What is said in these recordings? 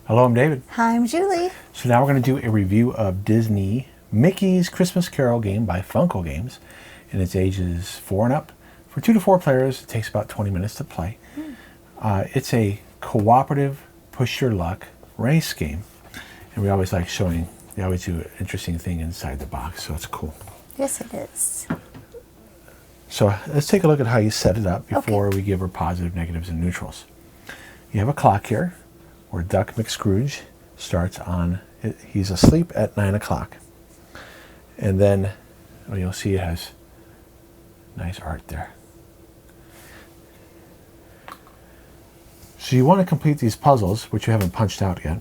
Hello, I'm David. Hi, I'm Julie. So now we're going to do a review of Disney Mickey's Christmas Carol game by Funko Games. And it's ages 4 and up. For 2 to 4 players, it takes about 20 minutes to play. It's a cooperative push your luck race game. And we always like showing, they always do an interesting thing inside the box, so it's cool. Yes, it is. So let's take a look at how you set it up before we give her positive, negatives, and neutrals. You have a clock here where Duck McScrooge starts on, he's asleep at 9 o'clock. And then you'll see it has nice art there. So you want to complete these puzzles, which you haven't punched out yet,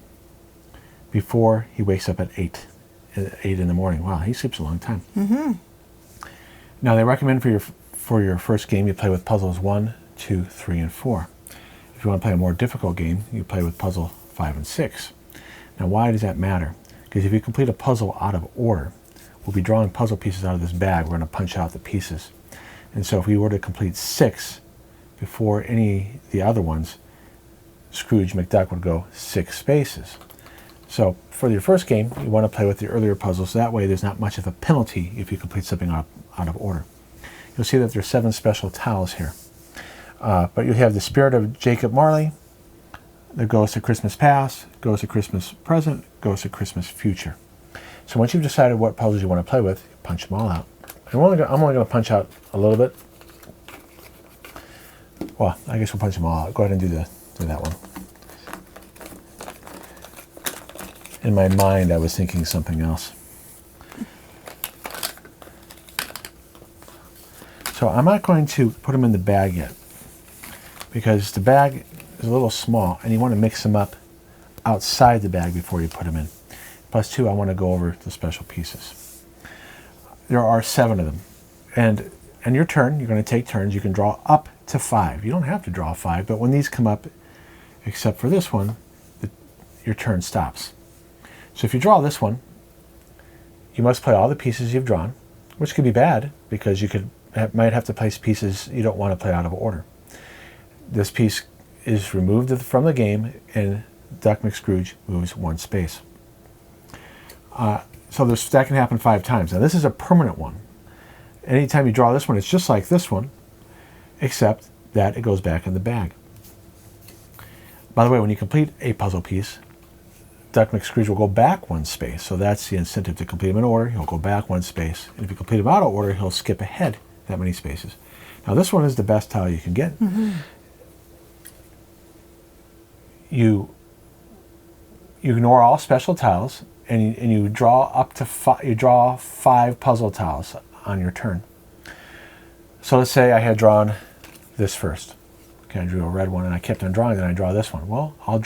before he wakes up at 8 in the morning. Wow, he sleeps a long time. Now they recommend for your first game you play with puzzles 1, 2, 3, and 4. If you want to play a more difficult game, you play with puzzle 5 and 6. Now why does that matter? Because if you complete a puzzle out of order, we'll be drawing puzzle pieces out of this bag. We're going to punch out the pieces. And so if we were to complete 6 before any of the other ones, Scrooge McDuck would go 6 spaces. So for your first game, you want to play with the earlier puzzles. So that way there's not much of a penalty if you complete something out of order. You'll see that there's 7 special tiles here. But you have the Spirit of Jacob Marley, the Ghost of Christmas Past, Ghost of Christmas Present, Ghost of Christmas Future. So once you've decided what puzzles you want to play with, you punch them all out. And I'm only going to punch out a little bit. Well, I guess we'll punch them all out. Go ahead and do that one. In my mind, I was thinking something else. So I'm not going to put them in the bag yet, because the bag is a little small and you want to mix them up outside the bag before you put them in. Plus 2, I want to go over the special pieces. There are 7 of them. And your turn, you're going to take turns. You can draw up to 5. You don't have to draw 5, but when these come up, except for this one, your turn stops. So if you draw this one, you must play all the pieces you've drawn, which could be bad because you might have to place pieces you don't want to play out of order. This piece is removed from the game and Duck McScrooge moves 1 space. So that can happen 5 times. Now this is a permanent one. Anytime you draw this one, it's just like this one, except that it goes back in the bag. By the way, when you complete a puzzle piece, Duck McScrooge will go back 1 space. So that's the incentive to complete them in order. He'll go back 1 space. And if you complete them out of order, he'll skip ahead that many spaces. Now this one is the best tile you can get. You ignore all special tiles and you draw up to 5. You draw 5 puzzle tiles on your turn. So let's say I had drawn this first. Okay, I drew a red one and I kept on drawing, then I draw this one. Well, I'll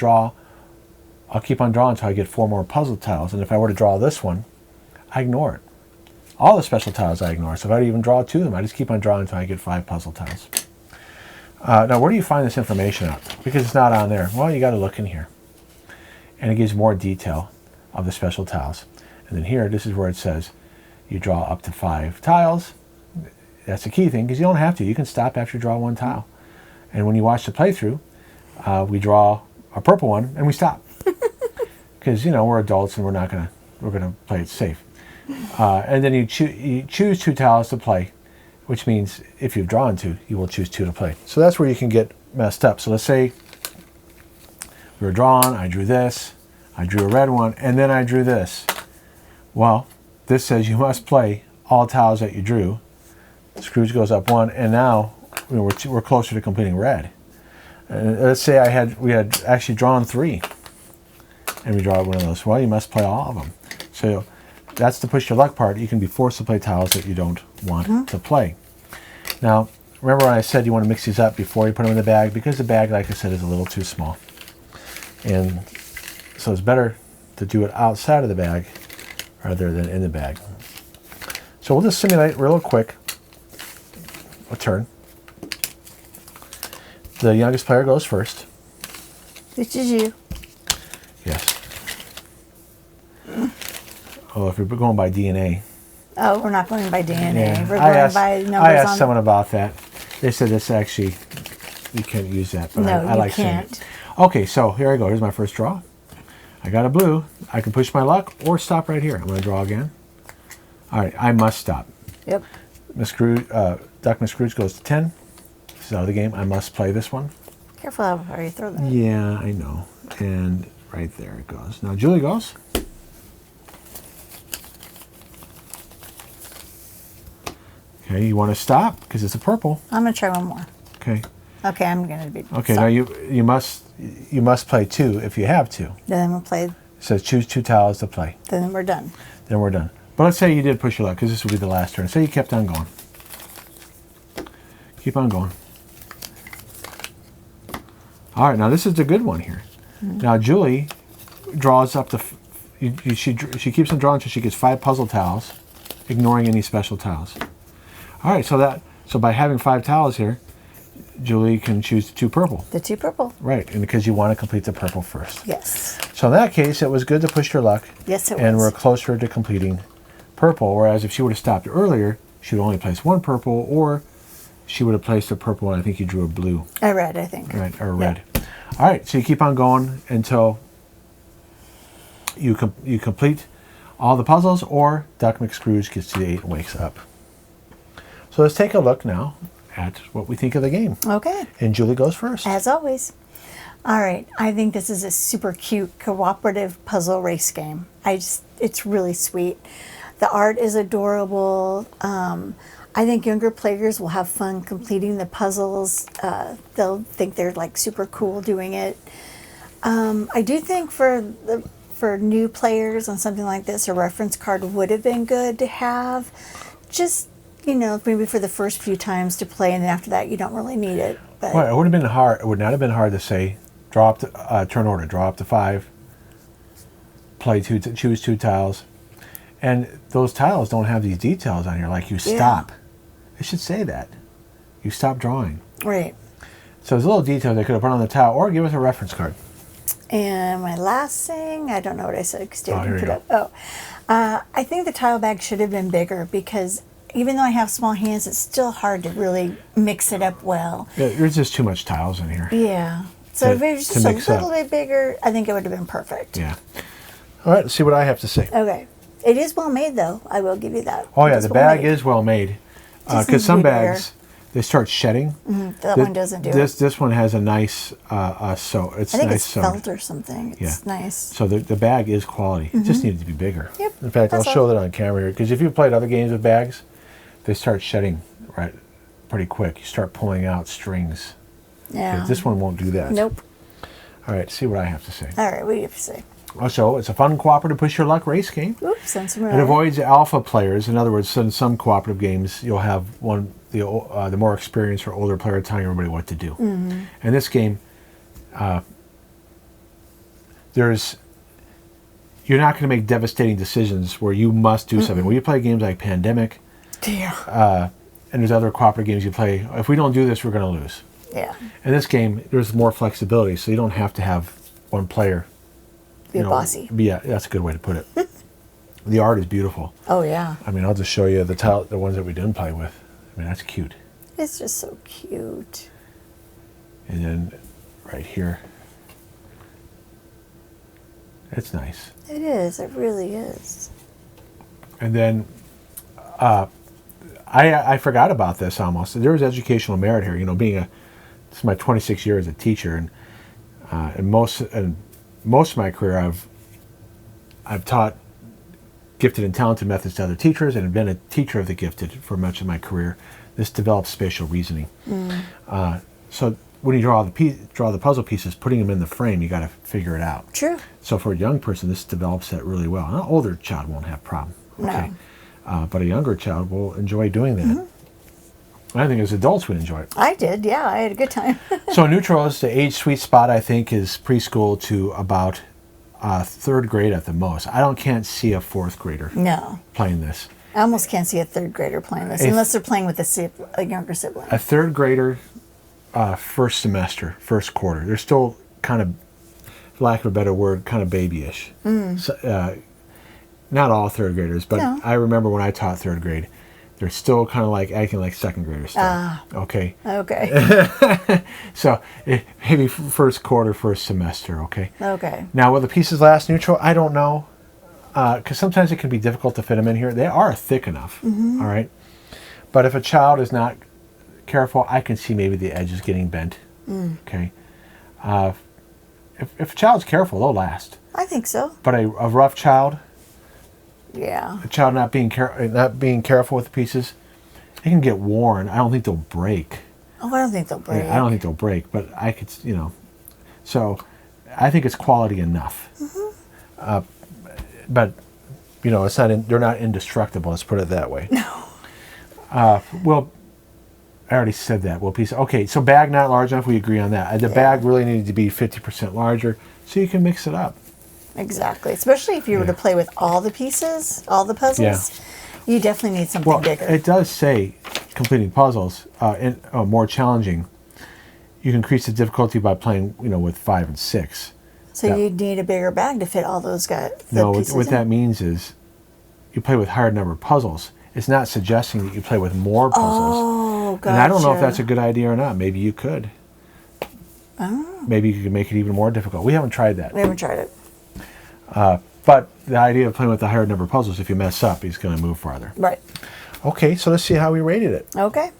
keep on drawing until I get 4 more puzzle tiles, and if I were to draw this one, I ignore it. All the special tiles I ignore. So if I even draw 2 of them, I just keep on drawing until I get 5 puzzle tiles. Now, where do you find this information out? Because it's not on there. Well, you got to look in here. And it gives more detail of the special tiles. And then here, this is where it says you draw up to 5 tiles. That's the key thing, because you don't have to. You can stop after you draw 1 tile. And when you watch the playthrough, we draw a purple one and we stop. Because, we're adults and we're going to play it safe. And then you choose 2 tiles to play, which means if you've drawn 2, you will choose 2 to play. So that's where you can get messed up. So let's say we were drawn, I drew this, I drew a red one, and then I drew this. Well, this says you must play all tiles that you drew. Scrooge goes up 1, and now we're closer to completing red. Let's say we had actually drawn 3, and we draw one of those. Well, you must play all of them. So that's the push your luck part. You can be forced to play tiles that you don't want to play. Now, remember when I said you want to mix these up before you put them in the bag? Because the bag, like I said, is a little too small. And so it's better to do it outside of the bag rather than in the bag. So we'll just simulate real quick a turn. The youngest player goes first. Which is you. Yes. Oh, if you're going by DNA. Oh, we're not going by DNA. Yeah. We're going by numbers. I asked someone about that. They said this actually, you can't use that. But no, I like can't. saying it. Okay, so here I go. Here's my first draw. I got a blue. I can push my luck or stop right here. I'm going to draw again. All right, I must stop. Yep. Miss Scrooge, Duck Miss Scrooge goes to 10. This is out of the game. I must play this one. Careful how far you throw that. Yeah, I know. And right there it goes. Now Julie goes. Okay, you want to stop because it's a purple. I'm going to try one more. Okay. Okay, I'm going to be. Okay, stop. now you must play 2 if you have to. Then we'll play. It says choose 2 tiles to play. Then we're done. Then we're done. But let's say you did push your luck because this would be the last turn. Say you kept on going. Keep on going. All right, now this is the good one here. Now Julie draws up to. She keeps on drawing until she gets 5 puzzle tiles, ignoring any special tiles. All right, so by having 5 tiles here, Julie can choose the 2 purple. The 2 purple. Right, and because you want to complete the purple first. Yes. So in that case, it was good to push your luck. Yes, it was. And we're closer to completing purple, whereas if she would have stopped earlier, she would only place 1 purple, or she would have placed a purple and I think you drew a blue. A red, I think. Right, or a red. All right, so you keep on going until you complete all the puzzles, or Duck McScrooge gets to the 8 and wakes up. So let's take a look now at what we think of the game. Okay. And Julie goes first. As always. All right. I think this is a super cute cooperative puzzle race game. It's really sweet. The art is adorable. I think younger players will have fun completing the puzzles. They'll think they're like super cool doing it. I do think for new players on something like this, a reference card would have been good to have. Just, maybe for the first few times to play, and then after that you don't really need it. But Well, it would have been hard. It would not have been hard to say, draw up to turn order, draw up to 5, play 2, choose 2 tiles, and those tiles don't have these details on here. Like you stop. It should say that you stop drawing. right. So there's little details they could have put on the tile, or give us a reference card. And my last thing, I don't know what I said because David here put you up. I think the tile bag should have been bigger because even though I have small hands, it's still hard to really mix it up well. Yeah, there's just too much tiles in here. Yeah. So if it was just a mix little up. bit bigger, I think it would have been perfect. Yeah. All right, let's see what I have to say. Okay. It is well made, though. I will give you that. Oh It yeah, is the well bag made. is well made. Just needs Because to some be bigger. bags, they start shedding. That one doesn't do it. This one has a nice sew. It's I think nice it's sewn. felt or something. It's nice. So the bag is quality. It just needed to be bigger. Yep, In fact, I'll that's show all. that on camera here. Because if you've played other games with bags, they start shedding pretty quick. You start pulling out strings. Yeah. This one won't do that. Nope. All right, see what I have to say. All right, what do you have to say? Also, it's a fun cooperative push your luck race game. Oops, send some It avoids alpha players. In other words, in some cooperative games, you'll have the more experienced or older player telling everybody what to do. In this game, you're not going to make devastating decisions where you must do something. When you play games like Pandemic, Yeah. and there's other cooperative games you play, if we don't do this, we're going to lose. Yeah. In this game, there's more flexibility, so you don't have to have one player. Be bossy. Yeah, that's a good way to put it. The art is beautiful. Oh, yeah. I mean, I'll just show you the ones that we didn't play with. I mean, that's cute. It's just so cute. And then right here, it's nice. It is. It really is. And then I forgot about this almost. There was educational merit here. This is my 26 years as a teacher, and most of my career I've taught gifted and talented methods to other teachers, and have been a teacher of the gifted for much of my career. This develops spatial reasoning. So when you draw the puzzle pieces, putting them in the frame, you got to figure it out. True. So for a young person, this develops that really well. An older child won't have a problem. Okay. No. But a younger child will enjoy doing that. I think as adults we enjoy it. I did. Yeah, I had a good time. So neutral is the age sweet spot, I think, is preschool to about 3rd grade at the most. Can't see a 4th grader No. playing this. I almost can't see a 3rd grader playing this unless they're playing with a younger sibling. A 3rd grader, first semester, first quarter, they're still kind of, for lack of a better word, kind of babyish. So, not all 3rd graders, but No. I remember when I taught 3rd grade, They're still kind of like acting like second graders still. Okay. Okay. So maybe first quarter, first semester. Okay. Okay. Now, will the pieces last neutral? I don't know. Because sometimes it can be difficult to fit them in here. They are thick enough. All right. But if a child is not careful, I can see maybe the edges getting bent. Okay. If a child's careful, they'll last. I think so. But a rough child, Yeah. a child not being careful with the pieces, they can get worn. I don't think they'll break. Oh, I don't think they'll break. I don't think they'll break, but I could, So I think it's quality enough. But it's not. They're not indestructible. Let's put it that way. No. Well, I already said that. Well, piece. Okay, so bag not large enough. We agree on that. The bag really needed to be 50% larger, so you can mix it up. Exactly. Especially if you were to play with all the pieces, all the puzzles, you definitely need something bigger. It does say completing puzzles more challenging. You can increase the difficulty by playing, with 5 and 6. So you'd need a bigger bag to fit all those guys. No, what that means is you play with higher number of puzzles. It's not suggesting that you play with more puzzles. Oh, gotcha. And I don't know if that's a good idea or not. Maybe you could. Oh. Maybe you could make it even more difficult. We haven't tried that. We haven't tried it. But the idea of playing with the higher number of puzzles, if you mess up, he's going to move farther. Right. Okay, so let's see how we rated it. Okay.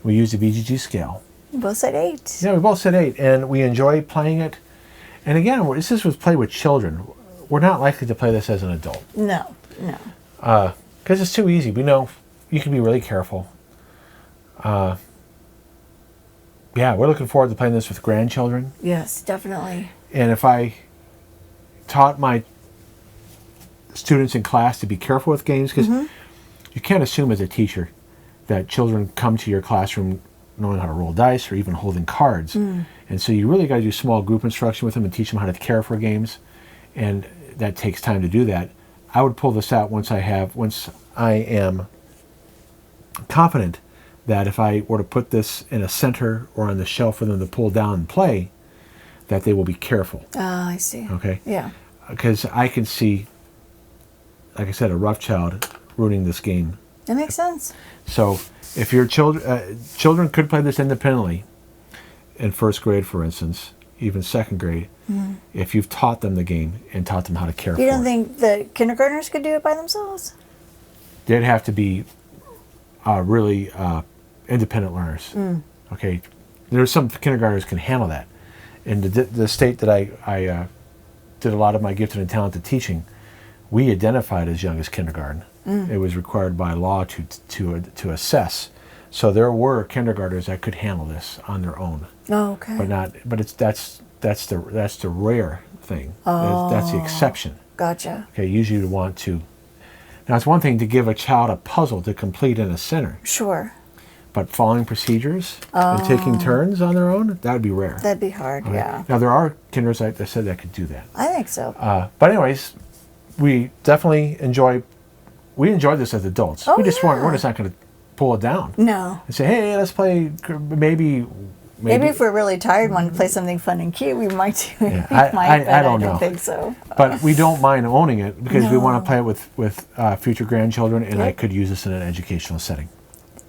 We used a BGG scale. We both said 8. Yeah, we both said 8, and we enjoy playing it. And again, this was played with children. We're not likely to play this as an adult. No. Because it's too easy. We know you can be really careful. We're looking forward to playing this with grandchildren. Yes, definitely. And if I taught my students in class to be careful with games, because you can't assume as a teacher that children come to your classroom knowing how to roll dice or even holding cards. And so you really got to do small group instruction with them and teach them how to care for games. And that takes time to do that. I would pull this out once I am confident that if I were to put this in a center or on the shelf for them to pull down and play, that they will be careful. Ah, I see. Okay? Yeah. Because I can see, like I said, a rough child ruining this game. That makes sense. So if your children could play this independently in first grade, for instance, even second grade, if you've taught them the game and taught them how to care for it. You don't think the kindergartners could do it by themselves? They'd have to be really independent learners. Okay, there's some kindergartners can handle that. In the state that I did a lot of my gifted and talented teaching, we identified as young as kindergarten. It was required by law to assess. So there were kindergartners that could handle this on their own. Oh, okay. But that's the rare thing. That's the exception. Gotcha. Okay, usually you want to. Now it's one thing to give a child a puzzle to complete in a center. Sure. But following procedures and taking turns on their own, that would be rare. That'd be hard, yeah. Now there are kinders, like I said, that could do that. I think so. But anyways, we definitely enjoy this as adults. Oh, we're just yeah. not going to pull it down. No. And say, hey, let's play maybe if we're really tired, want to play something fun and cute, we might do it. Yeah, I don't know. I don't think so. But we don't mind owning it because we want to play it with future grandchildren, and I Yep. could use this in an educational setting.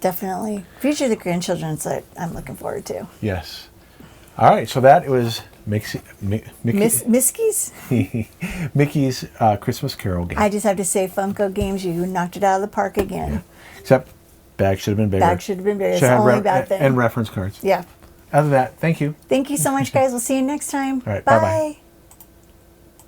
Definitely. Future of the grandchildren that I'm looking forward to. Yes. All right, so that was Mickey's Christmas Carol game. I just have to say, Funko games, you knocked it out of the park again. Yeah. Except bag should have been bigger. Bag should have been bigger. It's Should the have only bad thing. and reference cards. Yeah. Other than that, thank you. Thank you so much, guys. We'll see you next time. All right, bye-bye.